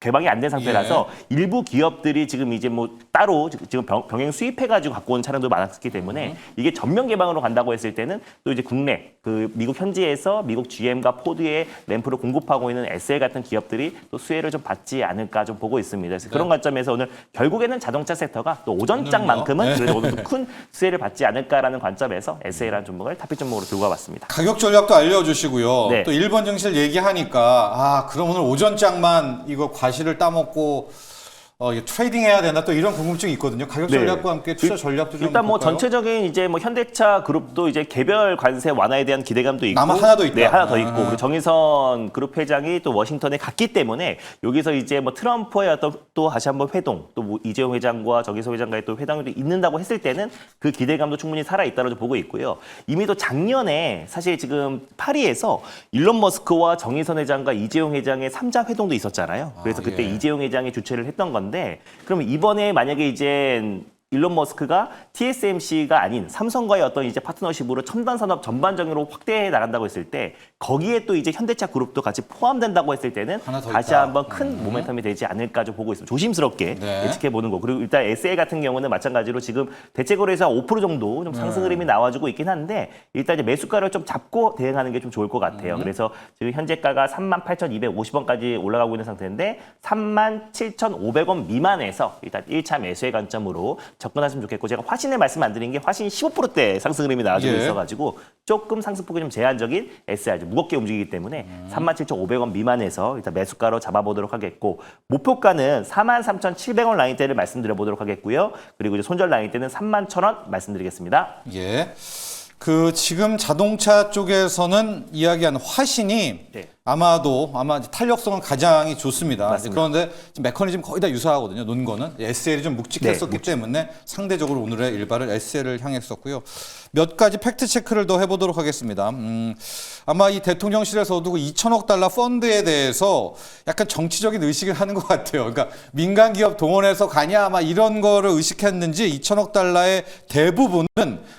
개방이 안 된 상태라서 일부 기업들이 지금 이제 뭐 따로 지금 병행 수입해가지고 갖고 온 차량도 많았기 때문에 이게 전면 개방으로 간다고 했을 때는 또 이제 국내 미국 현지에서 미국 GM과 포드에 램프를 공급하고 있는 SL 같은 기업들이 또 수혜를 좀 받지 않을까 좀 보고 있습니다. 그래서 그런 관점에서 오늘 결국에는 자동차 섹터가 또 오전장만큼은 그래도 오늘 큰 수혜를 받지 않을까라는 관점에서 SL이라는 종목을 탑픽 종목으로 들고 와봤습니다. 가격 전략도 알려주시고요. 네. 또 일본 증시를 얘기하니까 그럼 오늘 오전장만 이거 과실을 따먹고 이게 트레이딩 해야 되나 또 이런 궁금증이 있거든요. 가격 전략과 함께 투자 전략도 좀 일단 뭐 볼까요? 전체적인 이제 뭐 현대차 그룹도 이제 개별 관세 완화에 대한 기대감도 있고 아마 하나 더 있다. 네, 하나 더 있고 그리고 정의선 그룹 회장이 또 워싱턴에 갔기 때문에 여기서 이제 뭐 트럼프의 어떤 또 다시 한번 회동 또 뭐 이재용 회장과 정의선 회장과의 또 회담이 있는다고 했을 때는 그 기대감도 충분히 살아 있다고 보고 있고요. 이미 또 작년에 사실 지금 파리에서 일론 머스크와 정의선 회장과 이재용 회장의 3자 회동도 있었잖아요. 그래서 그때 이재용 회장이 주최를 했던 건데 그럼 이번에 만약에 이제 일론 머스크가 TSMC가 아닌 삼성과의 어떤 이제 파트너십으로 첨단 산업 전반적으로 확대해 나간다고 했을 때 거기에 또 이제 현대차 그룹도 같이 포함된다고 했을 때는 하나 더 다시 있다. 한번 큰 모멘텀이 되지 않을까 좀 보고 있습니다. 조심스럽게 네. 예측해 보는 거. 그리고 일단 SL 같은 경우는 마찬가지로 지금 대체거래에서 5% 정도 좀 상승 흐름이 나와주고 있긴 한데 일단 이제 매수가를 좀 잡고 대응하는 게 좀 좋을 것 같아요. 그래서 지금 현재가가 38,250원까지 올라가고 있는 상태인데 37,500원 미만에서 일단 1차 매수의 관점으로 접근하시면 좋겠고 제가 화신을 말씀 안 드린 게 화신 15%대 상승 흐름이 나와주고 있어가지고 조금 상승폭이 좀 제한적인 SR 무겁게 움직이기 때문에 37,500원 미만에서 일단 매수가로 잡아보도록 하겠고 목표가는 43,700원 라인대를 말씀드려보도록 하겠고요. 그리고 이제 손절 라인대는 31,000원 말씀드리겠습니다. 예. 지금 자동차 쪽에서는 이야기한 화신이 네. 아마 탄력성은 가장 좋습니다. 맞습니다. 그런데 지금 메커니즘 거의 다 유사하거든요. 논 거는 SL이 좀 묵직했었기 때문에 상대적으로 오늘의 일발을 SL을 향했었고요. 몇 가지 팩트 체크를 더 해보도록 하겠습니다. 아마 이 대통령실에서도 2천억 달러 펀드에 대해서 약간 정치적인 의식을 하는 것 같아요. 그러니까 민간 기업 동원해서 가냐 아마 이런 거를 의식했는지 2천억 달러의 대부분은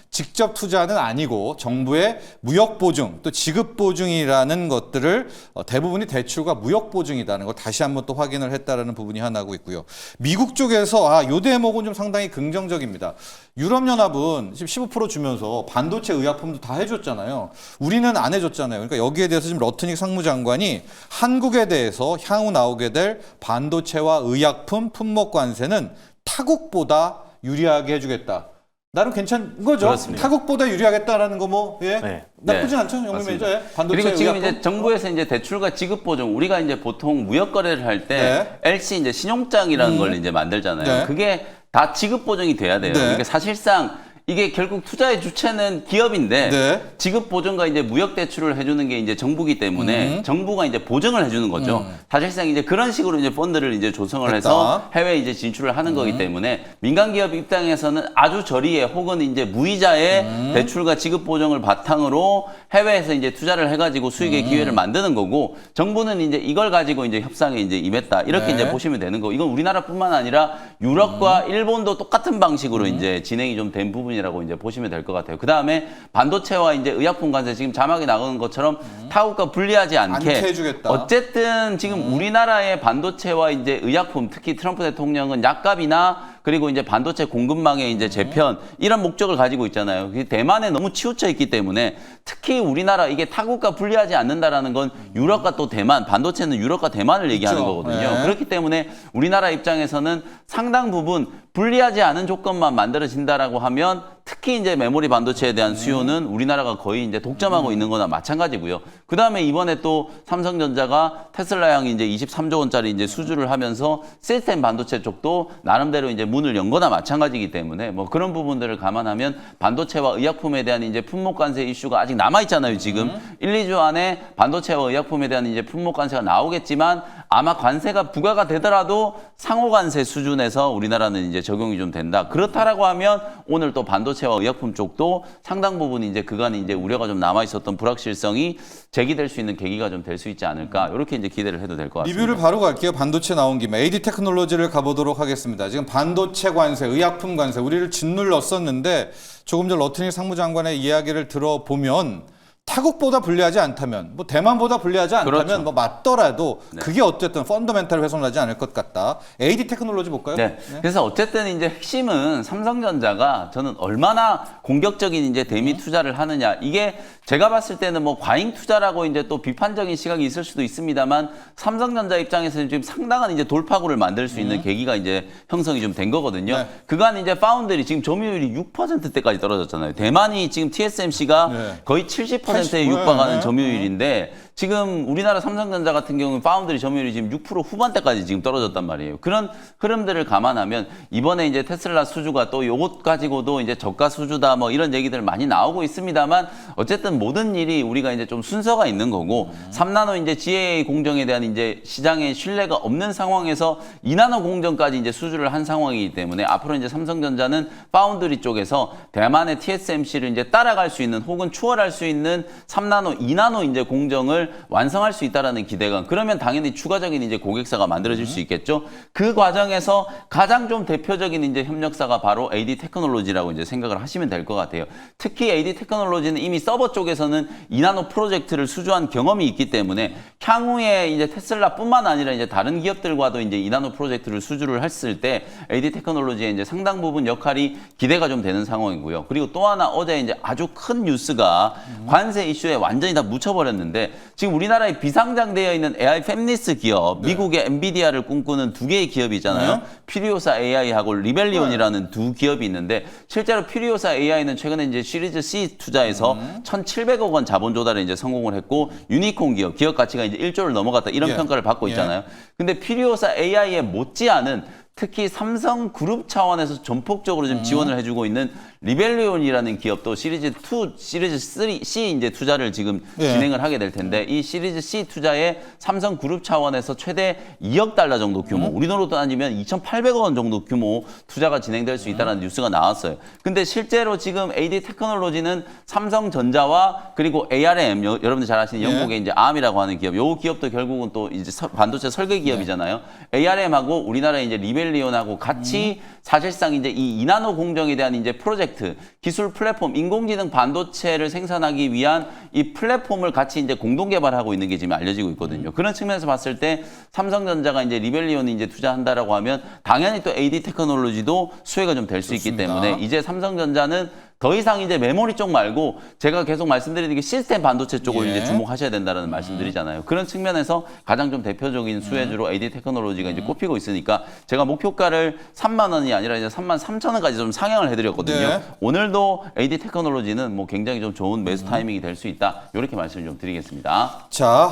직접 투자는 아니고 정부의 무역 보증 또 지급 보증이라는 것들을 대부분이 대출과 무역 보증이라는 걸 다시 한번 또 확인을 했다라는 부분이 하나고 있고요. 미국 쪽에서 이 대목은 좀 상당히 긍정적입니다. 유럽연합은 지금 15% 주면서 반도체 의약품도 다 해줬잖아요. 우리는 안 해줬잖아요. 그러니까 여기에 대해서 지금 러트닉 상무장관이 한국에 대해서 향후 나오게 될 반도체와 의약품 품목 관세는 타국보다 유리하게 해주겠다. 나름 괜찮은 거죠. 그렇습니다. 타국보다 유리하겠다라는 거 네. 나쁘진 네. 않죠, 영민 매니저. 예. 반도체 그리고 지금 의약품. 이제 정부에서 이제 대출과 지급 보증 우리가 이제 보통 무역 거래를 할 때 LC 이제 신용장이라는 걸 이제 만들잖아요. 네. 그게 다 지급 보증이 돼야 돼요. 네. 그러니까 사실상 이게 결국 투자의 주체는 기업인데 네. 지급 보증과 이제 무역 대출을 해주는 게 이제 정부기 때문에 정부가 이제 보증을 해주는 거죠. 사실상 이제 그런 식으로 이제 펀드를 이제 조성을 됐다. 해서 해외 이제 진출을 하는 거기 때문에 민간 기업 입장에서는 아주 저리에 혹은 이제 무이자의 대출과 지급 보증을 바탕으로 해외에서 이제 투자를 해가지고 수익의 기회를 만드는 거고 정부는 이제 이걸 가지고 이제 협상에 이제 임했다 이렇게 네. 이제 보시면 되는 거. 이건 우리나라뿐만 아니라 유럽과 일본도 똑같은 방식으로 이제 진행이 좀 된 부분이라고 이제 보시면 될 것 같아요. 그 다음에 반도체와 이제 의약품 관세 지금 자막에 나오는 것처럼 타국과 불리하지 않게 해주겠다. 어쨌든 지금 우리나라의 반도체와 이제 의약품 특히 트럼프 대통령은 약값이나 그리고 이제 반도체 공급망의 이제 재편 이런 목적을 가지고 있잖아요. 대만에 너무 치우쳐 있기 때문에 특히 우리나라 이게 타국과 분리하지 않는다라는 건 유럽과 또 대만, 반도체는 유럽과 대만을 얘기하는 그렇죠. 거거든요. 네. 그렇기 때문에 우리나라 입장에서는 상당 부분 불리하지 않은 조건만 만들어진다라고 하면 특히 이제 메모리 반도체에 대한 수요는 우리나라가 거의 이제 독점하고 있는 거나 마찬가지고요. 그 다음에 이번에 또 삼성전자가 테슬라향 이제 23조 원짜리 이제 수주를 하면서 시스템 반도체 쪽도 나름대로 이제 문을 연 거나 마찬가지이기 때문에 뭐 그런 부분들을 감안하면 반도체와 의약품에 대한 이제 품목 관세 이슈가 아직 남아 있잖아요, 지금. 1, 2주 안에 반도체와 의약품에 대한 이제 품목 관세가 나오겠지만 아마 관세가 부과가 되더라도 상호 관세 수준에서 우리나라는 이제 적용이 좀 된다. 그렇다라고 하면 오늘 또 반도체와 의약품 쪽도 상당 부분 이제 그간 이제 우려가 좀 남아 있었던 불확실성이 제기될 수 있는 계기가 좀 될 수 있지 않을까. 이렇게 이제 기대를 해도 될 것 같습니다. 리뷰를 바로 갈게요. 반도체 나온 김에 AD 테크놀로지를 가보도록 하겠습니다. 지금 반도체 관세, 의약품 관세 우리를 짓눌렀었는데 조금 전 러트니 상무장관의 이야기를 들어보면 타국보다 불리하지 않다면 뭐 대만보다 불리하지 않다면 그렇죠. 뭐 맞더라도 네. 그게 어쨌든 펀더멘탈 훼손하지 않을 것 같다. AD 테크놀로지 볼까요? 네. 그래서 어쨌든 이제 핵심은 삼성전자가 저는 얼마나 공격적인 이제 대미 투자를 하느냐. 이게 제가 봤을 때는 뭐 과잉 투자라고 이제 또 비판적인 시각이 있을 수도 있습니다만 삼성전자 입장에서는 지금 상당한 이제 돌파구를 만들 수 있는 계기가 이제 형성이 좀 된 거거든요. 네. 그간 이제 파운드리 지금 점유율이 6%대까지 떨어졌잖아요. 대만이 지금 TSMC가 네. 거의 70%에 80%, 육박하는 네. 점유율인데 지금 우리나라 삼성전자 같은 경우는 파운드리 점유율이 지금 6% 후반대까지 지금 떨어졌단 말이에요. 그런 흐름들을 감안하면 이번에 이제 테슬라 수주가 또 요것 가지고도 이제 저가 수주다 뭐 이런 얘기들 많이 나오고 있습니다만 어쨌든 모든 일이 우리가 이제 좀 순서가 있는 거고 3나노 이제 GAA 공정에 대한 이제 시장에 신뢰가 없는 상황에서 2나노 공정까지 이제 수주를 한 상황이기 때문에 앞으로 이제 삼성전자는 파운드리 쪽에서 대만의 TSMC를 이제 따라갈 수 있는 혹은 추월할 수 있는 3나노, 2나노 이제 공정을 완성할 수 있다라는 기대감. 그러면 당연히 추가적인 이제 고객사가 만들어질 수 있겠죠. 그 과정에서 가장 좀 대표적인 이제 협력사가 바로 AD 테크놀로지라고 이제 생각을 하시면 될 것 같아요. 특히 AD 테크놀로지는 이미 서버 쪽에서는 2나노 프로젝트를 수주한 경험이 있기 때문에 향후에 이제 테슬라뿐만 아니라 이제 다른 기업들과도 이제 2나노 프로젝트를 수주를 했을 때 AD 테크놀로지의 이제 상당 부분 역할이 기대가 좀 되는 상황이고요. 그리고 또 하나 어제 이제 아주 큰 뉴스가 관세 이슈에 완전히 다 묻혀버렸는데 지금 우리나라에 비상장되어 있는 AI 팹리스 기업, 미국의 엔비디아를 꿈꾸는 두 개의 기업이 있잖아요. 퓨리오사 AI하고 리벨리온이라는 두 기업이 있는데 실제로 퓨리오사 AI는 최근에 이제 시리즈 C 투자에서 1,700억 원 자본 조달에 이제 성공을 했고 유니콘 기업 가치가 이제 1조를 넘어갔다 이런 예. 평가를 받고 예. 있잖아요. 근데 퓨리오사 AI에 못지않은 특히 삼성그룹 차원에서 전폭적으로 지금 지원을 해주고 있는 리벨리온이라는 기업도 시리즈 2, 시리즈 3, C 이제 투자를 지금 예. 진행을 하게 될 텐데 이 시리즈 C 투자에 삼성그룹 차원에서 최대 2억 달러 정도 규모, 우리 돈으로 따지면 2,800억 원 정도 규모 투자가 진행될 수 있다는 뉴스가 나왔어요. 근데 실제로 지금 AD 테크놀로지는 삼성전자와 그리고 ARM, 여러분들 잘 아시는 영국의 이제 ARM이라고 하는 기업, 요 기업도 결국은 또 이제 반도체 설계 기업이잖아요. ARM하고 우리나라의 이제 리벨리온하고 같이 사실상 이제 이 2나노 공정에 대한 이제 프로젝트, 기술 플랫폼, 인공지능 반도체를 생산하기 위한 이 플랫폼을 같이 이제 공동 개발하고 있는 게 지금 알려지고 있거든요. 그런 측면에서 봤을 때 삼성전자가 이제 리벨리온에 이제 투자한다라고 하면 당연히 또 AD 테크놀로지도 수혜가 좀 될 수 있기 좋습니다. 때문에 이제 삼성전자는 더 이상 이제 메모리 쪽 말고 제가 계속 말씀드리는 게 시스템 반도체 쪽을 예. 이제 주목하셔야 된다는 말씀드리잖아요. 그런 측면에서 가장 좀 대표적인 수혜주로 AD 테크놀로지가 이제 꼽히고 있으니까 제가 목표가를 3만 원이 아니라 이제 3만 3천 원까지 좀 상향을 해드렸거든요. 네. 오늘도 AD 테크놀로지는 뭐 굉장히 좀 좋은 매수 타이밍이 될 수 있다. 이렇게 말씀을 좀 드리겠습니다. 자,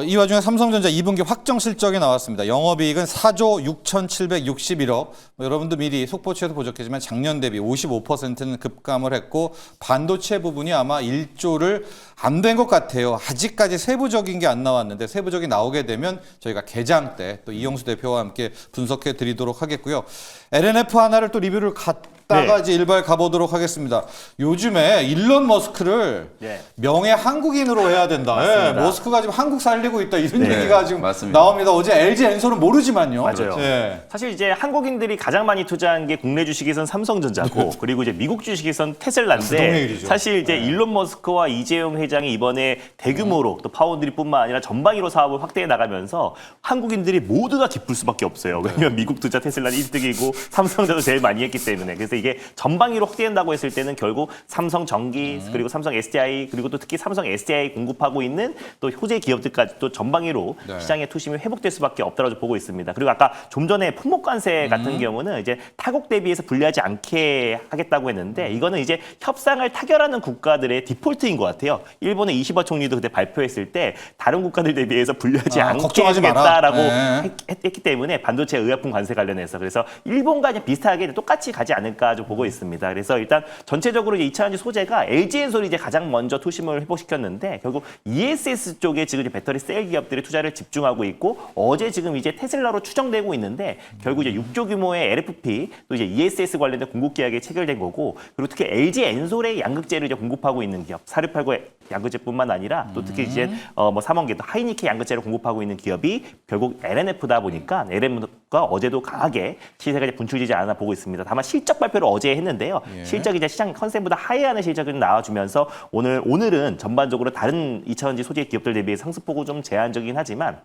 이 와중에 삼성전자 2분기 확정 실적이 나왔습니다. 영업이익은 4조 6,761억. 뭐 여러분도 미리 속보치에도 보셨겠지만 작년 대비 55%는 급감을 했고 반도체 부분이 아마 1조를 안 된 것 같아요. 아직까지 세부적인 게 안 나왔는데 세부적이 나오게 되면 저희가 개장 때 또 이영수 대표와 함께 분석해 드리도록 하겠고요. LNF 하나를 또 리뷰를 갔다가 네. 이제 일발 가보도록 하겠습니다. 요즘에 일론 머스크를 네. 명예 한국인으로 해야 된다. 맞습니다. 예, 머스크가 지금 한국 살리고 있다 이런 네, 얘기가 지금 맞습니다. 나옵니다. 어제 LG 엔솔은 모르지만요. 맞아요. 예. 사실 이제 한국인들이 가장 많이 투자한 게 국내 주식에선 삼성전자고 그리고 이제 미국 주식에선 테슬라인데 동네 일이죠. 사실 이제 일론 머스크와 이재용 회장이 이번에 대규모로 또 파운드리뿐만 아니라 전방위로 사업을 확대해 나가면서 한국인들이 모두 다 기쁠 수밖에 없어요. 왜냐면 미국 투자 테슬라는 1등이고 삼성전자도 제일 많이 했기 때문에 그래서 이게 전방위로 확대한다고 했을 때는 결국 삼성전기 그리고 삼성 SDI 그리고 또 특히 삼성 SDI 공급하고 있는 또 호재 기업들까지 또 전방위로 네. 시장의 투심이 회복될 수밖에 없다고 보고 있습니다. 그리고 아까 좀 전에 품목관세 같은 경우는 이제 타국 대비해서 불리하지 않게 하겠다고 했는데 이거는 이제 협상을 타결하는 국가들의 디폴트인 것 같아요. 일본의 이시바 총리도 그때 발표했을 때 다른 국가들 대비해서 불리하지 않게 걱정하지 마라. 하겠다라고 네. 했기 때문에 반도체 의약품 관세 관련해서 그래서 일본과 이제 비슷하게 똑같이 가지 않을까 좀 보고 있습니다. 그래서 일단 전체적으로 이제 2차전지 소재가 LG엔솔이 이제 가장 먼저 투심을 회복시켰는데 결국 ESS 쪽에 지금 이제 배터리 셀 기업들이 투자를 집중하고 있고 어제 지금 이제 테슬라로 추정되고 있는데 결국 이제 6조 규모의 LFP 또 이제 ESS 관련된 공급 계약이 체결된 거고 그리고 특히 LG엔솔의 양극재를 이제 공급하고 있는 기업 4689의 양극재뿐만 아니라 또 특히 이제 뭐 삼원계 또 하이니케 양극재를 공급하고 있는 기업이 결국 LNF다 보니까 LNF가 어제도 강하게 시세가 이제 분출되지 않아 보고 있습니다. 다만 실적 발표를 어제 했는데요. 예. 실적이 이제 시장 컨센보다 하이하는 실적이 나와주면서 오늘은 전반적으로 다른 2차전지 소재 기업들 대비 상승폭은 좀 제한적이긴 하지만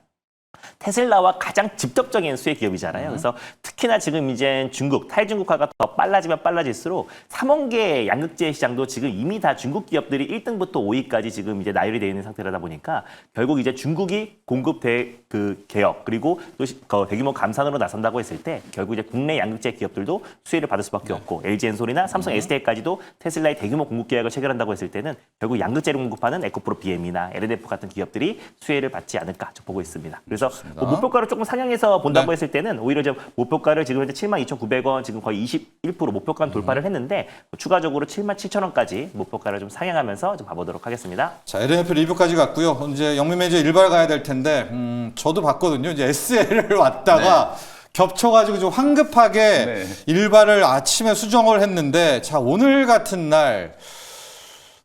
테슬라와 가장 직접적인 수혜 기업이잖아요. 그래서 특히나 지금 이제 중국, 탈중국화가 더 빨라지면 빨라질수록 3원계 양극재 시장도 지금 이미 다 중국 기업들이 1등부터 5위까지 지금 이제 나열이 되어 있는 상태라다 보니까 결국 이제 중국이 공급 개혁 그리고 또 대규모 감산으로 나선다고 했을 때 결국 이제 국내 양극재 기업들도 수혜를 받을 수밖에 없고 LG엔솔이나 삼성 SDI까지도 테슬라의 대규모 공급 계약을 체결한다고 했을 때는 결국 양극재를 공급하는 에코프로 BM이나 LNF 같은 기업들이 수혜를 받지 않을까 좀 보고 있습니다. 그래서 뭐 목표가를 조금 상향해서 본다고 네. 했을 때는 오히려 이제 목표가를 지금 현재 72,900원 지금 거의 21% 목표가는 돌파를 했는데 추가적으로 77,000원까지 목표가를 좀 상향하면서 좀 봐보도록 하겠습니다. 자, LNF 리뷰까지 갔고요. 이제 영민 매니저 일발 가야 될 텐데 저도 봤거든요. 이제 SL을 왔다가 겹쳐가지고 좀 황급하게 네. 일발을 아침에 수정을 했는데 자, 오늘 같은 날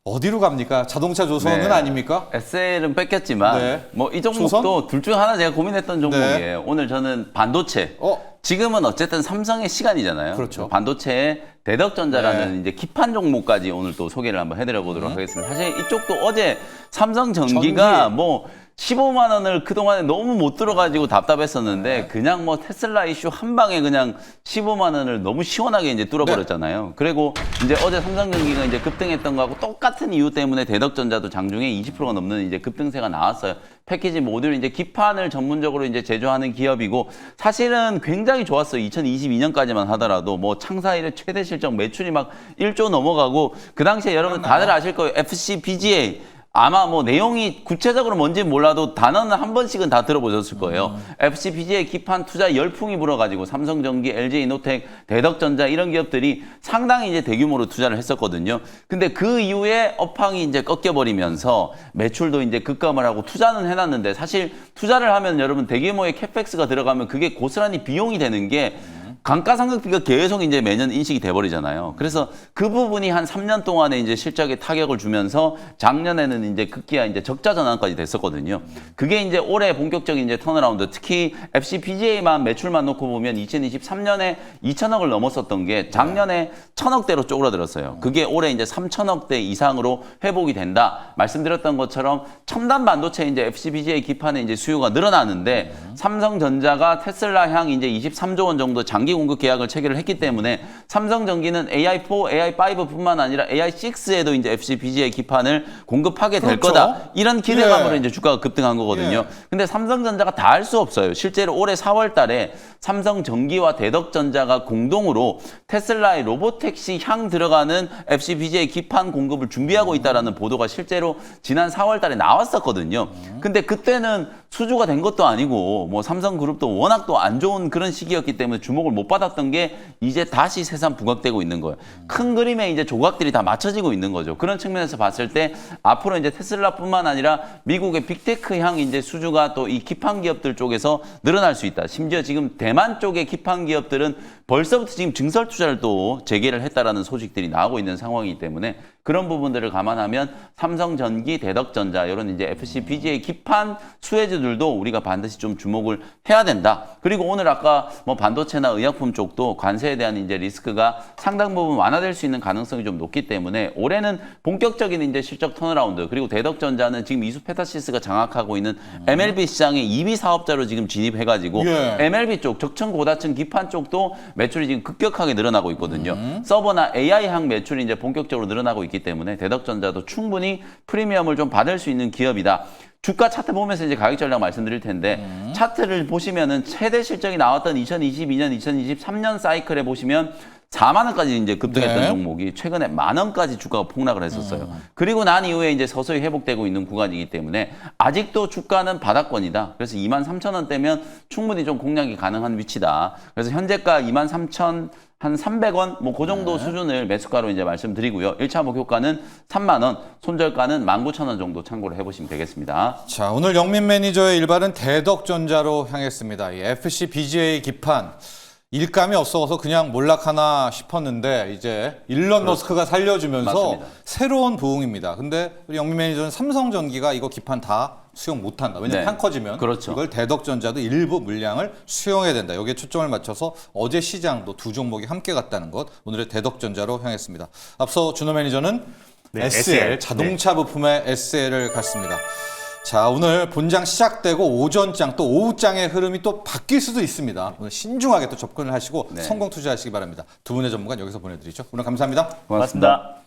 어디로 갑니까? 자동차 조선은 네. 아닙니까? SL은 뺏겼지만 네. 뭐 이 종목도 조선? 둘 중 하나 제가 고민했던 종목이에요. 오늘 저는 반도체. 지금은 어쨌든 삼성의 시간이잖아요. 그렇죠. 반도체의 대덕전자라는 네. 이제 기판 종목까지 오늘 또 소개를 한번 해드려 보도록 하겠습니다. 사실 이쪽도 어제 삼성전기가 전기. 뭐 15만 원을 그동안에 너무 못 들어가지고 답답했었는데 그냥 뭐 테슬라 이슈 한 방에 그냥 15만 원을 너무 시원하게 이제 뚫어버렸잖아요. 그리고 이제 어제 삼성전기가 이제 급등했던 거하고 똑같은 이유 때문에 대덕전자도 장중에 20%가 넘는 이제 급등세가 나왔어요. 패키지 모듈 이제 기판을 전문적으로 이제 제조하는 기업이고 사실은 굉장히 좋았어요. 2022년까지만 하더라도 뭐 창사 이래 최대 실적 매출이 막 1조 넘어가고 그 당시에 여러분 다들 아실 거예요. FCPGA 아마 뭐 내용이 구체적으로 뭔지 몰라도 단어는 한 번씩은 다 들어보셨을 거예요. FCPGA 기판 투자 열풍이 불어가지고 삼성전기, LG이노텍, 대덕전자 이런 기업들이 상당히 이제 대규모로 투자를 했었거든요. 근데 그 이후에 업황이 이제 꺾여버리면서 매출도 이제 급감을 하고 투자는 해놨는데 사실 투자를 하면 여러분 대규모의 캐펙스가 들어가면 그게 고스란히 비용이 되는 게 감가상각비가 계속 이제 매년 인식이 돼버리잖아요. 그래서 그 부분이 한 3년 동안에 이제 실적에 타격을 주면서 작년에는 이제 급기야 이제 적자 전환까지 됐었거든요. 그게 이제 올해 본격적인 이제 턴어라운드, 특히 FCPGA만 매출만 놓고 보면 2023년에 2천억을 넘었었던 게 작년에 1,000억대로 쪼그라들었어요. 그게 올해 이제 3,000억대 이상으로 회복이 된다. 말씀드렸던 것처럼 첨단 반도체 이제 FCPGA 기판의 이제 수요가 늘어나는데 삼성전자가 테슬라 향 이제 23조 원 정도 장기 공급 계약을 체결을 했기 때문에 삼성전기는 AI4, AI5뿐만 아니라 AI6에도 이제 FCBGA 기판을 공급하게 될 그렇죠. 거다. 이런 기대감으로 예. 이제 주가가 급등한 거거든요. 예. 근데 삼성전자가 다 할 수 없어요. 실제로 올해 4월 달에 삼성전기와 대덕전자가 공동으로 테슬라의 로보택시 향 들어가는 FCBGA 기판 공급을 준비하고 있다라는 보도가 실제로 지난 4월 달에 나왔었거든요. 근데 그때는 수주가 된 것도 아니고 뭐 삼성그룹도 워낙 또 안 좋은 그런 시기였기 때문에 주목을 못 받았던 게 이제 다시 새삼 부각되고 있는 거예요. 큰 그림에 이제 조각들이 다 맞춰지고 있는 거죠. 그런 측면에서 봤을 때 앞으로 이제 테슬라뿐만 아니라 미국의 빅테크 향 이제 수주가 또 이 기판 기업들 쪽에서 늘어날 수 있다. 심지어 지금 대만 쪽의 기판 기업들은 벌써부터 지금 증설 투자를 또 재개를 했다라는 소식들이 나오고 있는 상황이기 때문에 그런 부분들을 감안하면 삼성전기, 대덕전자 이런 이제 FCBGA 기판 수혜주들도 우리가 반드시 좀 주목을 해야 된다. 그리고 오늘 아까 뭐 반도체나 의약품 쪽도 관세에 대한 이제 리스크가 상당 부분 완화될 수 있는 가능성이 좀 높기 때문에 올해는 본격적인 이제 실적 턴어라운드 그리고 대덕전자는 지금 이수페타시스가 장악하고 있는 MLB 시장에 2위 사업자로 지금 진입해가지고 예. MLB 쪽 적층 고다층 기판 쪽도 매출이 지금 급격하게 늘어나고 있거든요. 서버나 AI향 매출이 이제 본격적으로 늘어나고 있기 때문에 대덕전자도 충분히 프리미엄을 좀 받을 수 있는 기업이다. 주가 차트 보면서 이제 가격 전략 말씀드릴 텐데 차트를 보시면은 최대 실적이 나왔던 2022년, 2023년 사이클에 보시면 4만 원까지 이제 급등했던 네. 종목이 최근에 만 원까지 주가가 폭락을 했었어요. 그리고 난 이후에 이제 서서히 회복되고 있는 구간이기 때문에 아직도 주가는 바닥권이다. 그래서 2만 3천 원대면 충분히 좀 공략이 가능한 위치다. 그래서 현재가 2만 3천 한 300원 뭐 그 정도 수준을 매수가로 이제 말씀드리고요. 1차 목표가는 3만 원, 손절가는 19,000원 정도 참고를 해보시면 되겠습니다. 자, 오늘 영민 매니저의 일발은 대덕전자로 향했습니다. 이 FCBGA 기판 일감이 없어서 그냥 몰락하나 싶었는데 이제 일론 머스크가 살려주면서 맞습니다. 새로운 부흥입니다. 근데 우리 영민 매니저는 삼성전기가 이거 기판 다 수용 못한다. 왜냐면 네. 판 커지면 그렇죠. 이걸 대덕전자도 일부 물량을 수용해야 된다. 여기에 초점을 맞춰서 어제 시장도 두 종목이 함께 갔다는 것. 오늘의 대덕전자로 향했습니다. 앞서 준호 매니저는 네, SL SL. 자동차 부품의 SL을 갔습니다. 자, 오늘 본장 시작되고 오전장 또 오후장의 흐름이 또 바뀔 수도 있습니다. 오늘 신중하게 또 접근을 하시고 네. 성공 투자하시기 바랍니다. 두 분의 전문가 여기서 보내드리죠. 오늘 감사합니다. 고맙습니다. 고맙습니다.